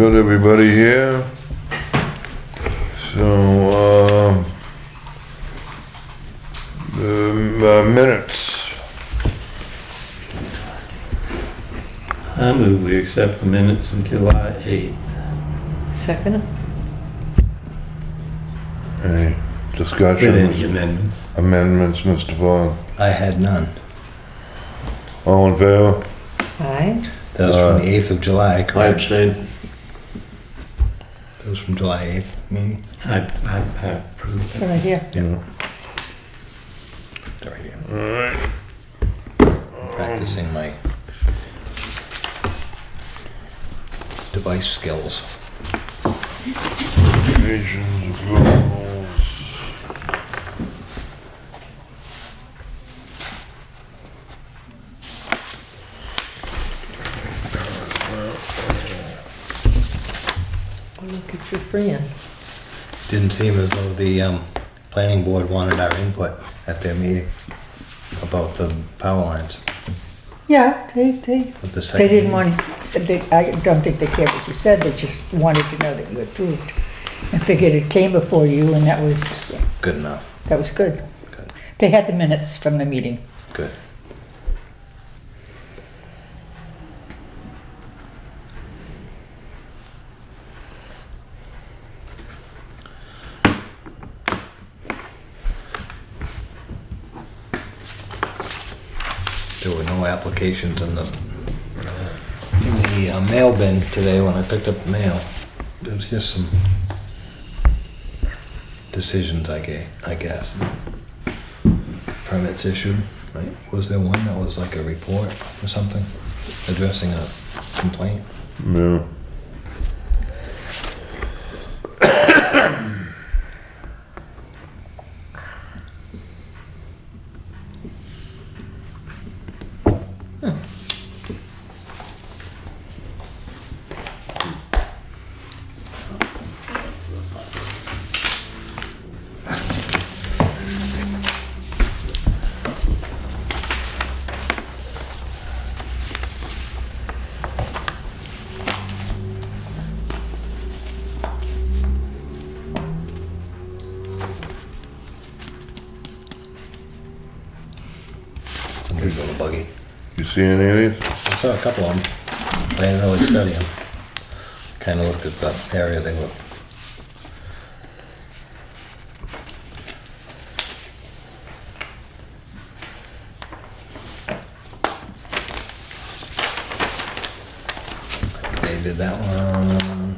got everybody here. So, the minutes. I move we accept the minutes of July 8th. Second? Any With discussion? any amendments. Amendments, Mr. Fogg? I had none. All in favor? Aye. That was from the 8th of July, I correct? abstain. That was from July 8th meeting? I approve. It's right here. Yeah. It's right here. Alright. I'm practicing my device skills. Applications, approvals. Look at your friend. Didn't seem as though the planning board wanted our input at their meeting about the power lines. Yeah, they Of the second didn't meeting. want, I don't think they cared what you said, they just wanted to know that you approved. And figured it came before you and that was Good enough. good. Good. They had the minutes from the meeting. Good. There were no applications in the mail bin today when I picked up the mail. There was just some decisions I guess. Permits issued, right? Was there one that was like a report or something addressing a complaint? Yeah. Somebody's on a buggy. You see any of these? I saw a couple of them. I didn't really study them. Kind of looked at the area they were. They did that one.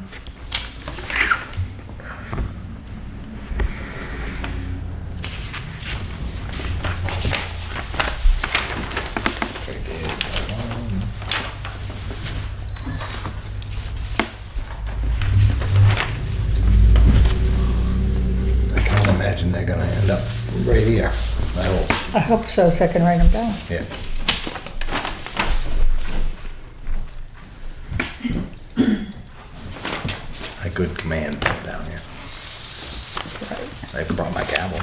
They did that one. I can only imagine they're gonna end up right here. I hope. I hope so, so I can write them down. Yeah. I could command them down here. I brought my gavel.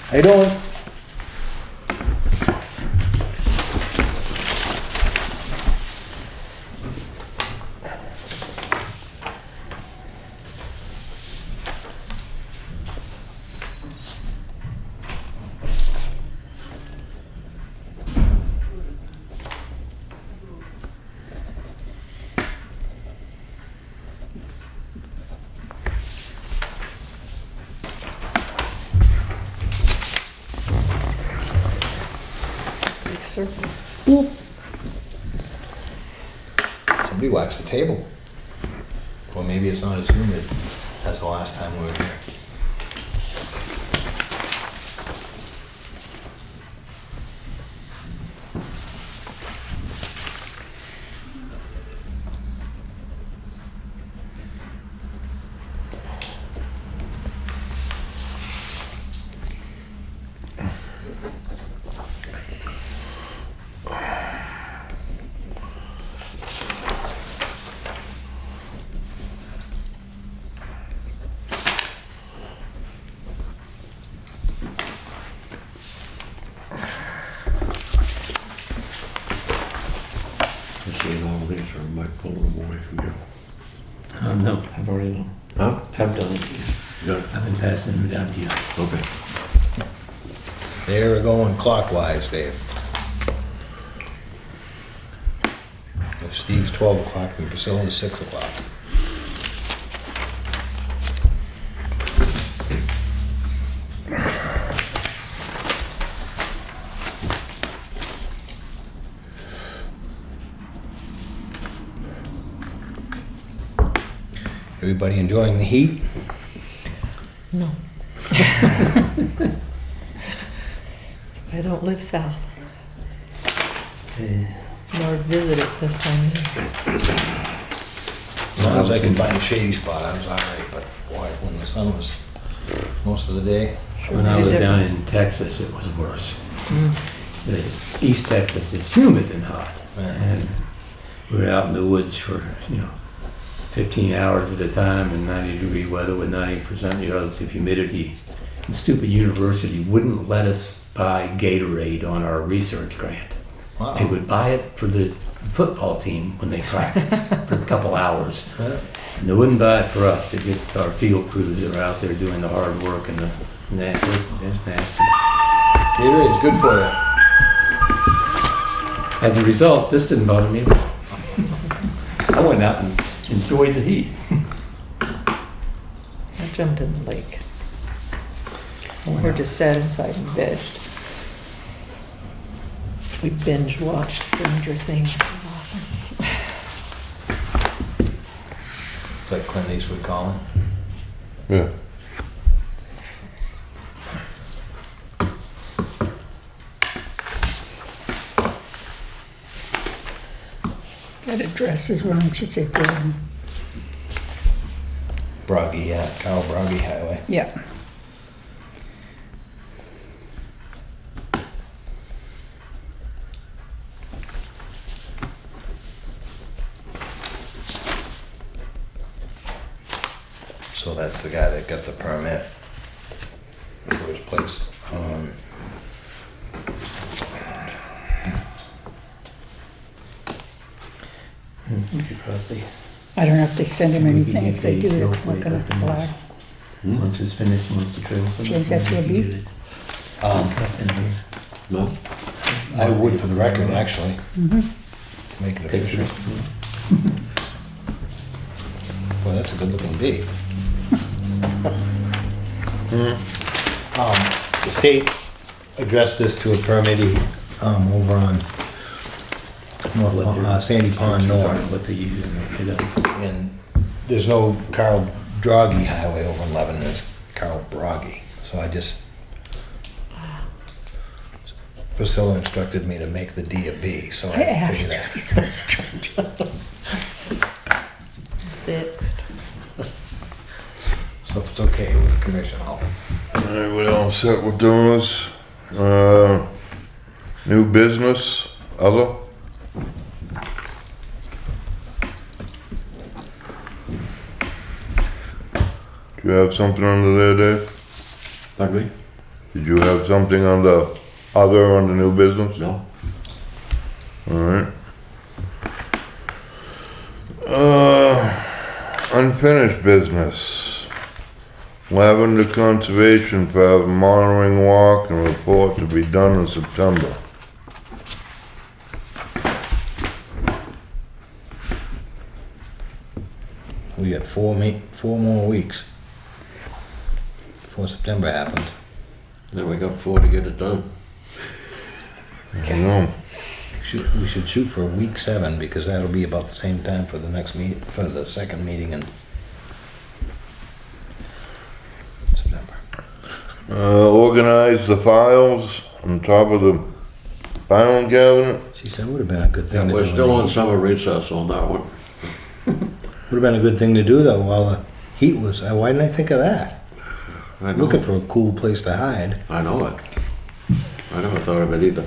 How you doing? Big circle. Somebody waxed the table. Or maybe it's not as humid as the last time we were here. Huh? I've done it. Good. I've been passing them down to you. Okay. They're going clockwise, Dave. If Steve's 12 o'clock, then Priscilla's 6 o'clock. Everybody enjoying the heat? No. I don't live south, nor visit it this time of year. As long as I can find a shady spot, I was all right, but boy, when the sun was most of the day. When I made a was down difference. in Texas, it was worse. The East Texas is humid and hot. Yeah. And we were out in the woods for, 15 hours at a time in 90-degree weather with 90% relative humidity. The stupid university wouldn't let us buy Gatorade on our research grant. Wow. They would buy it for the football team when they practiced for a couple hours. Yeah. And they wouldn't buy it for us to get our field crews that are out there doing the hard work and the nasty. It's nasty. Gatorade's good for you. As a result, this didn't bother me. I went out and enjoyed the heat. I jumped in the lake. Or just sat inside and vegged. We binge watched Stranger Things. It was awesome. It's like Clint Eastwood calling. Yeah. That address is wrong, it should say Gordon. Broggy, yeah, Carl Broggy Highway. Yeah. So that's the guy that got the permit for his place. You could probably, I don't know if they send him We could anything, get if they the do, it's sales not weight gonna up in fly. Hmm? once it's finished, once the trail's finished. Change that to a you B? get it Um, up in here. No? I would for the record, actually, Mm-hmm. make it official. Boy, that's a good looking bee. The state addressed this to a permittee, over on North, Sandy Pond North. What they use in it. And there's no Carl Droggy Highway over in Lebanon, it's Carl Broggy. So I just, Priscilla instructed me to make the D a B, so I I asked figured you that. this. Fixed. So if it's okay with the commission, I'll. Alright, we all set with those? New business, other? Do you have something under there, Dave? Pardon me? Did you have something under other under new business? No? Alright. Unfinished business. Lavender Conservation Path monitoring walk and report to be done in September. We got 4 more weeks before September happens. Then we got 4 to get it done. I don't know. We should shoot for week 7 because that'll be about the same time for the next meet, for the second meeting in September. Organize the files on top of the filing cabinet. She said it would have been a good thing And to we're do. still on summer recess on that one. Would have been a good thing to do though while the heat was. Why didn't I think of that? I know. Looking for a cool place to hide. I know it. I never thought of it either.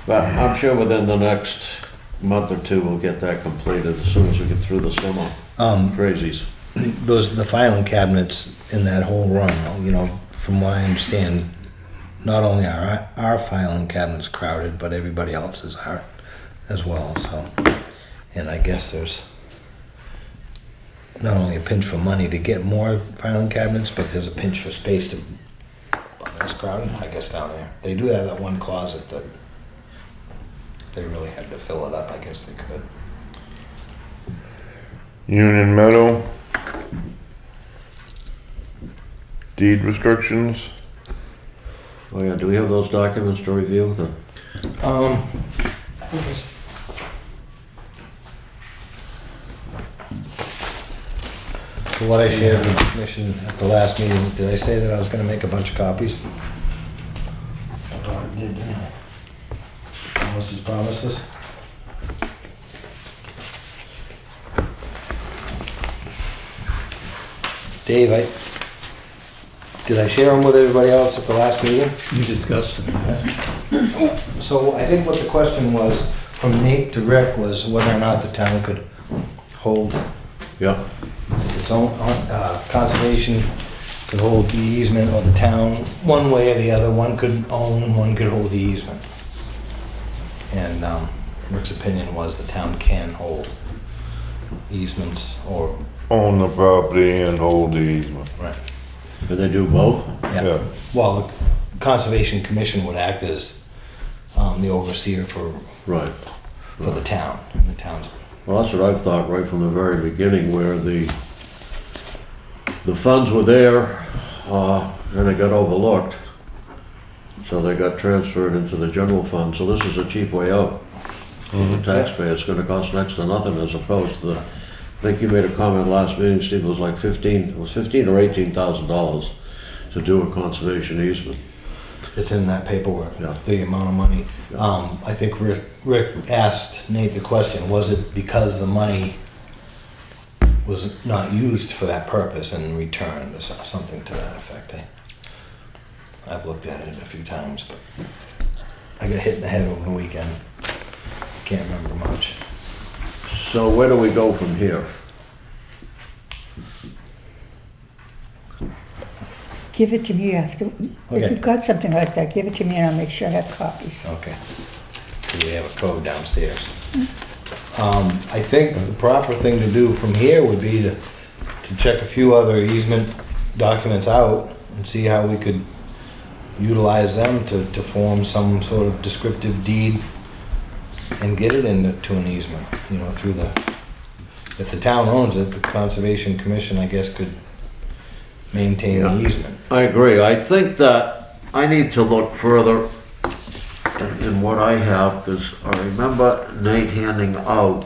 But I'm sure within the next month or 2 we'll get that completed as soon as we get through the summer crazies. The filing cabinets in that whole run, you know, from what I understand, not only are our filing cabinets crowded, but everybody else's are as well. So, and I guess there's not only a pinch for money to get more filing cabinets, but there's a pinch for space to, it's crowded, I guess, down there. They do have that one closet that they really had to fill it up, I guess they could. Union Meadow. Deed restrictions. Oh yeah, do we have those documents to review? I think it's. So what I shared with the commission at the last meeting, did I say that I was gonna make a bunch of copies? I probably did, didn't I? Promises, promises. Dave, did I share them with everybody else at the last meeting? You discussed it. So I think what the question was from Nate to Rick was whether or not the town could hold Yeah, its own, conservation could hold the easement, or the town, one way or the other. One could own, one could hold the easement. And Rick's opinion was the town can hold easements or. Own the property and hold the easement. Right. can they do both? Yeah. Well, the Conservation Commission would act as the overseer for Right. the town, and the town's. Well, that's what I've thought right from the very beginning, where the funds were there, and they got overlooked. So they got transferred into the general fund, so this is a cheap way out. For the taxpayer, it's gonna cost next to nothing as opposed to the, I think you made a comment last meeting, Steve, it was like $15 or $18,000 to do a conservation easement. It's in that paperwork, Yeah. the amount of money. Yeah. I think Rick asked Nate the question, was it because the money was not used for that purpose and returned, or something to that effect? I've looked at it a few times, but I got hit in the head over the weekend. Can't remember much. So where do we go from here? Give it to me after, if Okay. you've got something like that, give it to me and I'll make sure I have copies. Okay. So we have a code downstairs. I think the proper thing to do from here would be to check a few other easement documents out and see how we could utilize them to form some sort of descriptive deed and get it into an easement, you know, through the, if the town owns it, the Conservation Commission, I guess, could maintain the easement. I agree. I think that I need to look further in what I have, because I remember Nate handing out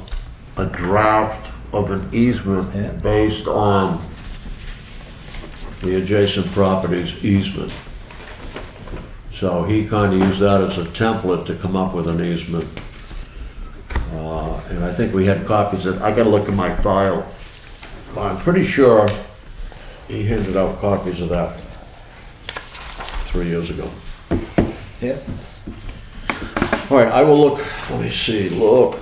a draft of an easement Yeah. based on the adjacent property's easement. So he kind of used that as a template to come up with an easement. And I think we had copies of, I gotta look in my file. I'm pretty sure he handed out copies of that 3 years ago. Yeah. All right, I will look, let me see, look.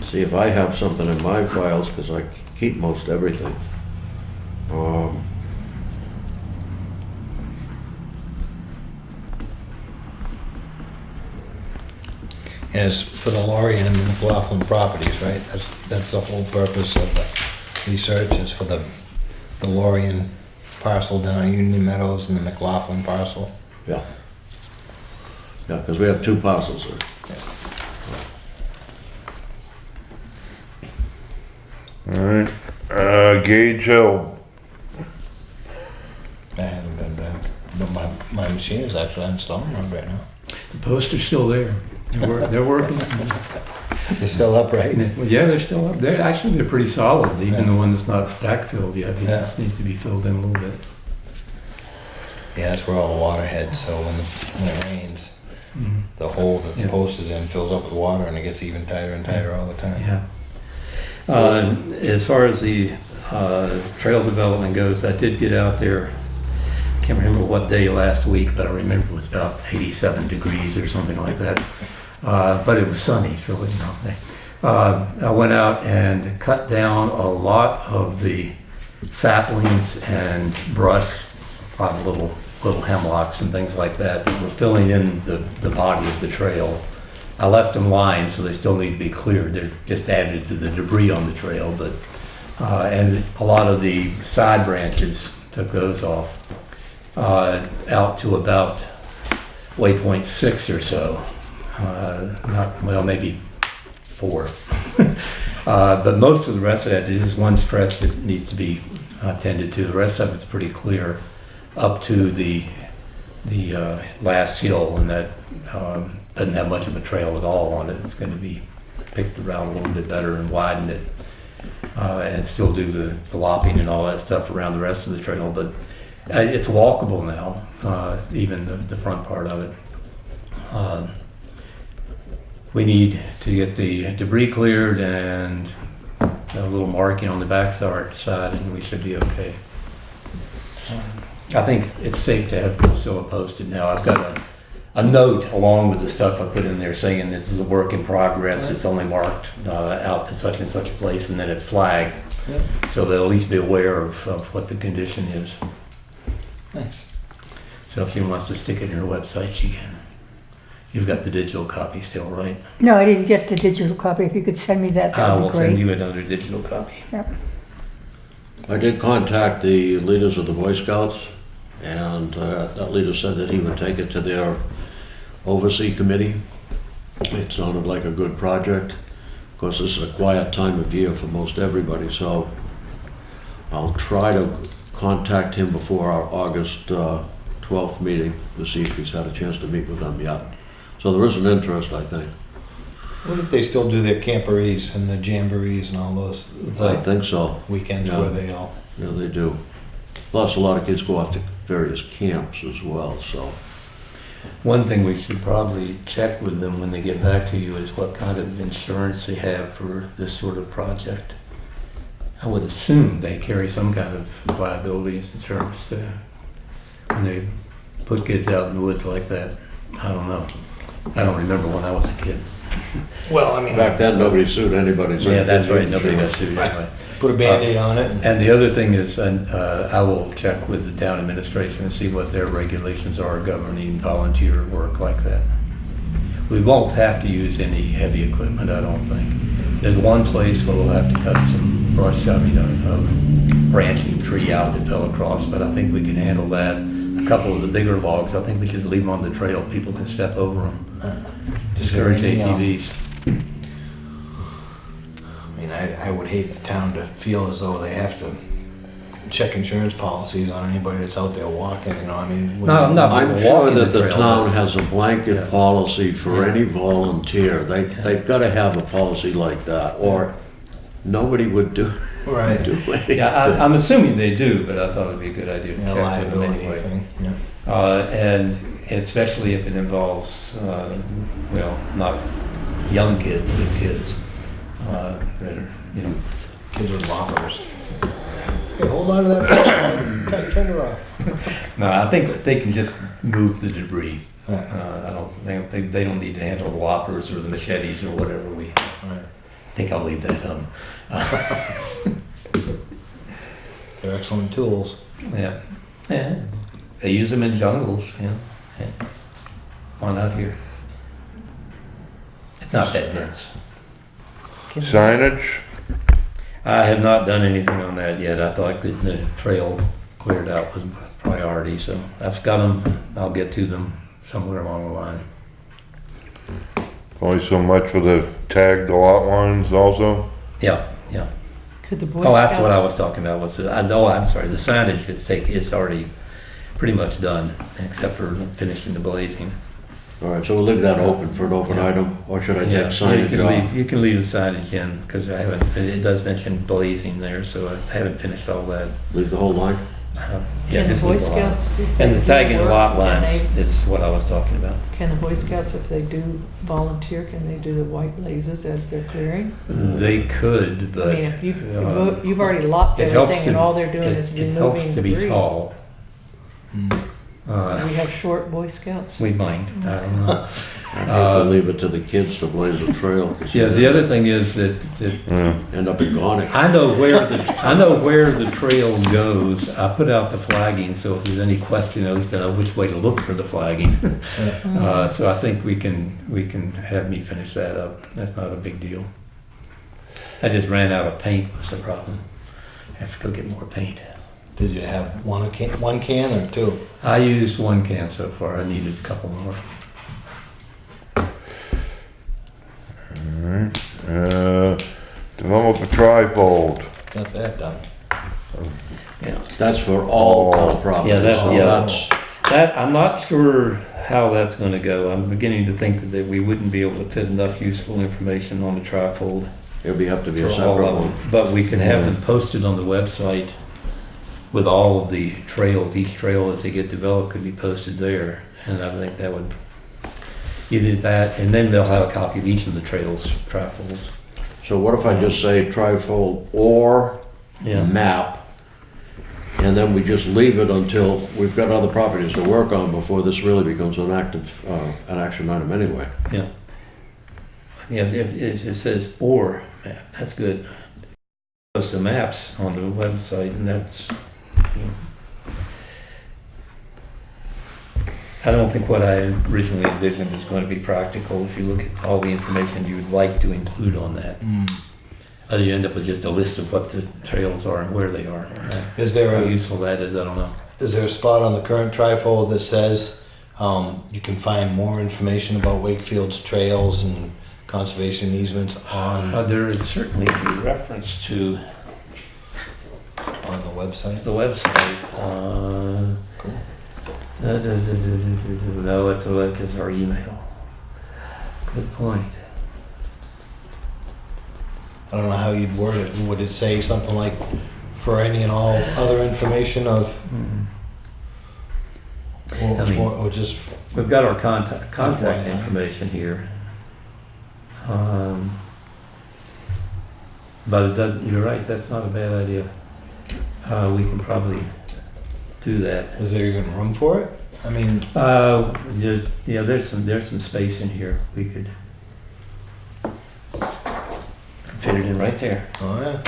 See if I have something in my files, because I keep most everything. And it's for the Lorien and the McLaughlin properties, right? That's the whole purpose of the research, is for the Lorien parcel down at Union Meadows and the McLaughlin parcel. Yeah. Yeah, because we have two parcels there. Alright, Gage Hill. I haven't been back, but my machine is actually on Stone Road right now. The posts are still there. They're working. It's still up, right? Yeah, they're still up. They're pretty solid, even Yeah. the one that's not backfilled yet. It Yeah. just needs to be filled in a little bit. Yeah, that's where all the water heads, so when it rains, the hole that the Yeah. post is in fills up with water and it gets even tighter and tighter all the time. Yeah. As far as the trail development goes, I did get out there. Can't remember what day last week, but I remember it was about 87 degrees or something like that. But it was sunny, so you know. I went out and cut down a lot of the saplings and brush, probably a little little hemlocks and things like that that were filling in the body of the trail. I left them lying, so they still need to be cleared. They're just added to the debris on the trail, but and a lot of the side branches, took those off out to about waypoint 6 or so. Not, well, maybe 4. But most of the rest of that is one stretch that needs to be tended to. The rest of it's pretty clear up to the last hill, and that doesn't have much of a trail at all on it. It's going to be picked around a little bit better and widen it, and still do the lopping and all that stuff around the rest of the trail. But it's walkable now, even the front part of it. We need to get the debris cleared and a little marking on the back side, and we should be okay. I think it's safe to have Priscilla posted now. I've got a note along with the stuff I put in there saying this is a work in progress. It's only marked out to such and such a place, and then it's flagged. Yep. So they'll at least be aware of what the condition is. Nice. So if she wants to stick it in her website, she can. You've got the digital copy still, right? No, I didn't get the digital copy. If you could send me that, I that will would be great. send you another digital copy. Yep. I did contact the leaders of the Boy Scouts, and that leader said that he would take it to their oversee committee. It sounded like a good project. Of course, this is a quiet time of year for most everybody, so I'll try to contact him before our August 12th meeting to see if he's had a chance to meet with them yet. So there is an interest, I think. What if they still do their camporees and the jamborees and all those I think so. weekends Yeah. where they all... Yeah, they do. Plus, a lot of kids go off to various camps as well, so. One thing we should probably check with them when they get back to you is what kind of insurance they have for this sort of project. I would assume they carry some kind of liability insurance when they put kids out in the woods like that. I don't know. I don't remember when I was a kid. Well, I mean... Back then, nobody sued anybody. so Yeah, that's right. you Nobody can- got sued anyway. Put a Band-Aid on it. And the other thing is, I will check with the town administration and see what their regulations are governing volunteer work like that. We won't have to use any heavy equipment, I don't think. There's one place where we'll have to cut some brush, a branching tree out that fell across, but I think we can handle that. A couple of the bigger logs, I think we should leave them on the trail. People can step over them. Discourage ATVs. I mean, I would hate the town to feel as though they have to check insurance policies on anybody that's out there walking, you know, I mean... No, I'm not I'm people sure walking that the trail, town but- has a blanket Yeah. policy for Yeah. any volunteer. They've got to have a policy like that, or nobody would do Right. anything. Yeah, I'm assuming they do, but I thought it'd be a good idea to You know, check with them liability anyway. thing, yeah. And especially if it involves, well, not young kids, but kids that are, you know. Kids with loppers. Hey, hold on to that. Cut your finger off. No, I think they can just move the debris. Right. I don't think they don't need to handle the loppers or the machetes or whatever. Right. I think I'll leave that home. They're excellent tools. Yeah, yeah. They use them in jungles. You know. Yeah. Why not here? It's not that dense. Signage? I have not done anything on that yet. I thought that the trail cleared out was a priority, so I've got them. I'll get to them somewhere along the line. Only so much for the tagged lot lines also? Yeah, yeah. Could the Boy Oh, that's what I Scouts, was talking about. Was I'm sorry. The signage it's already pretty much done, except for finishing the blazing. All right, so we'll leave that open for an open item, or should I take you signage can off? leave the signage in because I haven't. It does mention blazing there, so I haven't finished all that. Leave the whole line? Yeah, can the just Boy leave the lot. Scouts? if And they the do tagging work, lot can lines they- is what I was talking about. Can the Boy Scouts, if they do volunteer, can they do the white blazes as they're clearing? They could, I but mean, if you've uh, already lopped it helps everything and all they're doing is it helps removing to be debris. tall. We have short Boy Scouts. We might, I don't know. I hate to leave it to the kids to blaze the trail. 'Cause Yeah, the other thing is that end up in Gonick. I know where the trail goes. I put out the flagging, so if there's any question as to which way to look for the flagging. So I think we can have me finish that up. That's not a big deal. I just ran out of paint was the problem. I have to go get more paint. Did you have one can or two? I used one can so far. I needed a couple more. Develop a trifold. Got that done. Yeah. That's for all town properties. Yeah, so that's, that I'm not sure how that's going to go. I'm beginning to think that we wouldn't be able to fit enough useful information on the trifold it'll have to be a for all separate of one. them. But we can have them posted on the website with all of the trails. Each trail as they get developed could be posted there, and I think that would either that, and then they'll have a copy of each of the trails trifolds. So what if I just say trifold or Yeah. map, and then we just leave it until we've got other properties to work on before this really becomes an an action item anyway? Yeah. Yeah, if it says or map, that's good. Post the maps on the website, and that's, you know. I don't think what I originally envisioned is going to be practical if you look at all the information you would like to include on that. Other you end up with just a list of what the trails are and where they are. Is there How a useful that is, I don't know. Is there a spot on the current trifold that says you can find more information about Wakefield's trails and conservation easements on There is certainly a reference to the website? the website. Cool. No, it's our email. Good point. I don't know how you'd word it. Would it say something like, for any and all other information of, or, I mean- or just, We've got our contact FYI. information here. But it doesn't, you're right, that's not a bad idea. We can probably do that. is there even room for it? I mean, There's some space in here. We could fit it in right there. oh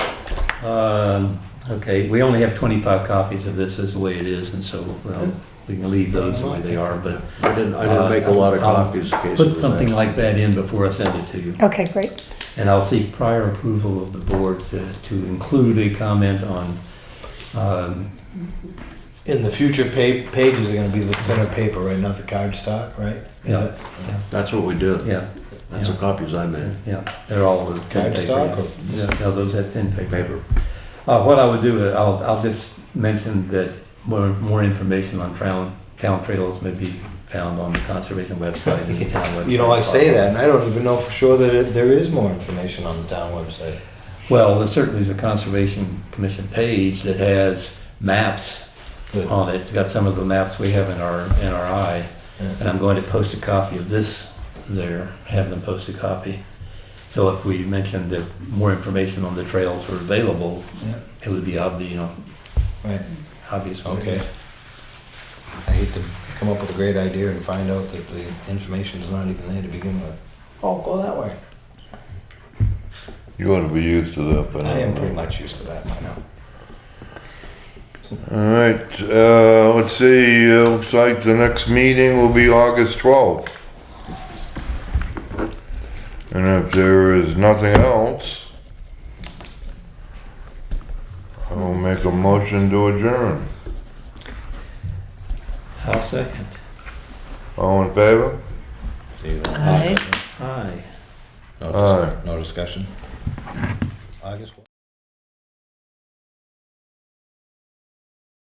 yeah. Okay, we only have 25 copies of this as the way it is, and so, well, we can leave those the way they are, but I didn't make a lot of I'll copies in case put it was something there. like that in before I send it to you. Okay, great. And I'll seek prior approval of the board to include a comment on, In the future pages are going to be the thinner paper, right? Not the cardstock, right? Is Yeah. it? That's what we did. yeah, That's the copies I made. yeah, they're all the thin Cardstock paper. or- Yeah, no, those have thin paper. What I would do, I'll just mention that more information on town trails may be found on the conservation website and the town website. You know, I say that, and I don't even know for sure that there is more information on the town website. Well, there certainly is a Conservation Commission page that has maps Good. on it. It's got some of the maps we have in our eye. Yeah. And I'm going to post a copy of this there, have them post a copy. So if we mentioned that more information on the trails were available, Yeah. it would be obvious, Right. obvious. what it Okay. is. I hate to come up with a great idea and find out that the information is not even there to begin with. Oh, go that way. You ought to be used to that by now. I am pretty much used to that by now. All right, let's see, looks like the next meeting will be August 12th. And if there is nothing else, I will make a motion to adjourn. I'll second. All in favor? Aye. Aye. No, Aye. no discussion. August.